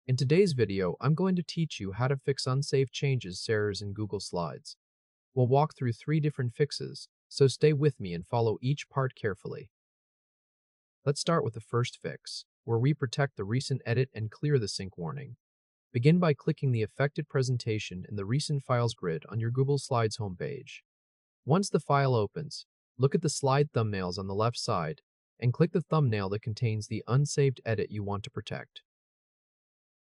In today's video, I'm going to teach you how to fix unsaved changes errors in Google Slides. We'll walk through 3 different fixes, so stay with me and follow each part carefully. Let's start with the first fix, where we protect the recent edit and clear the sync warning. Begin by clicking the affected presentation in the Recent Files grid on your Google Slides homepage. Once the file opens, look at the slide thumbnails on the left side and click the thumbnail that contains the unsaved edit you want to protect.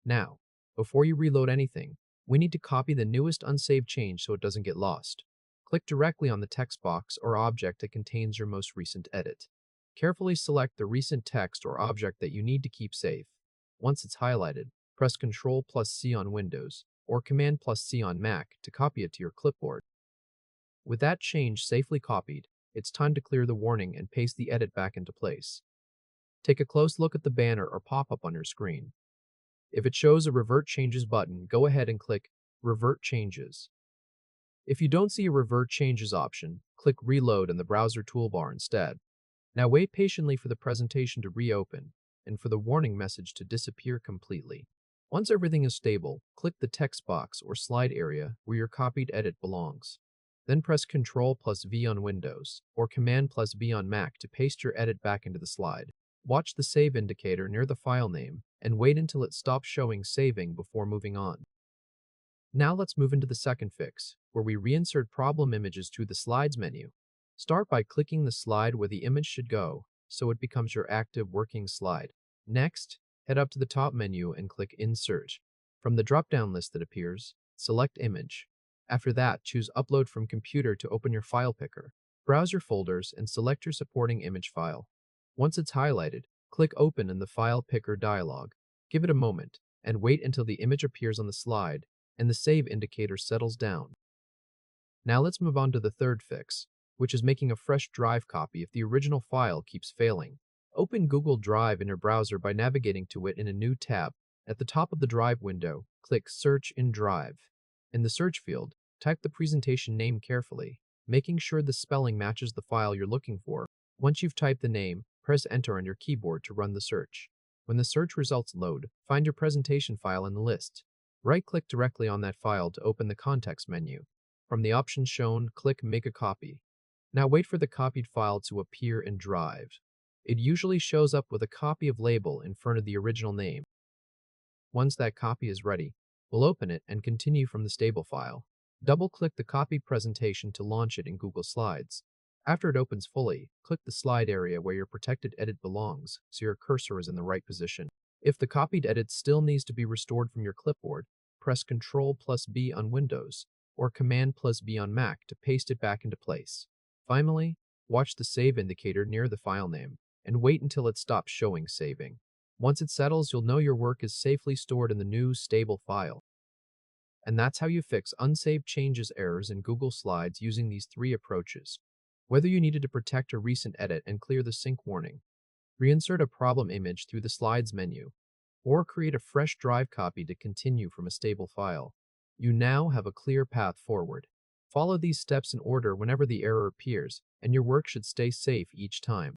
Now, before you reload anything, we need to copy the newest unsaved change so it doesn't get lost. Click directly on the text box or object that contains your most recent edit. Carefully select the recent text or object that you need to keep safe. Once it's highlighted, press Ctrl+C on Windows or Command+C on Mac to copy it to your clipboard. With that change safely copied, it's time to clear the warning and paste the edit back into place. Take a close look at the banner or pop-up on your screen. If it shows a Revert Changes button, go ahead and click Revert Changes. If you don't see a Revert Changes option, click Reload in the browser toolbar instead. Now wait patiently for the presentation to reopen and for the warning message to disappear completely. Once everything is stable, click the text box or slide area where your copied edit belongs. Then press Ctrl+V on Windows or Command+V on Mac to paste your edit back into the slide. Watch the save indicator near the file name and wait until it stops showing saving before moving on. Now let's move into the second fix, where we reinsert problem images through the Slides menu. Start by clicking the slide where the image should go, so it becomes your active working slide. Next, head up to the top menu and click Insert. From the drop-down list that appears, select Image. After that, choose Upload from Computer to open your file picker. Browse your folders and select your supporting image file. Once it's highlighted, click Open in the File Picker dialog. Give it a moment, and wait until the image appears on the slide and the save indicator settles down. Now let's move on to the third fix, which is making a fresh drive copy if the original file keeps failing. Open Google Drive in your browser by navigating to it in a new tab. At the top of the Drive window, click Search in Drive. In the search field, type the presentation name carefully, making sure the spelling matches the file you're looking for. Once you've typed the name, press Enter on your keyboard to run the search. When the search results load, find your presentation file in the list. Right-click directly on that file to open the context menu. From the options shown, click Make a Copy. Now wait for the copied file to appear in Drive. It usually shows up with a copy of label in front of the original name. Once that copy is ready, we'll open it and continue from the stable file. Double-click the copied presentation to launch it in Google Slides. After it opens fully, click the slide area where your protected edit belongs so your cursor is in the right position. If the copied edit still needs to be restored from your clipboard, press Ctrl+B on Windows or Command+B on Mac to paste it back into place. Finally, watch the save indicator near the file name and wait until it stops showing saving. Once it settles, you'll know your work is safely stored in the new, stable file. And that's how you fix unsaved changes errors in Google Slides using these 3 approaches. Whether you needed to protect a recent edit and clear the sync warning, reinsert a problem image through the Slides menu, or create a fresh drive copy to continue from a stable file, you now have a clear path forward. Follow these steps in order whenever the error appears, and your work should stay safe each time.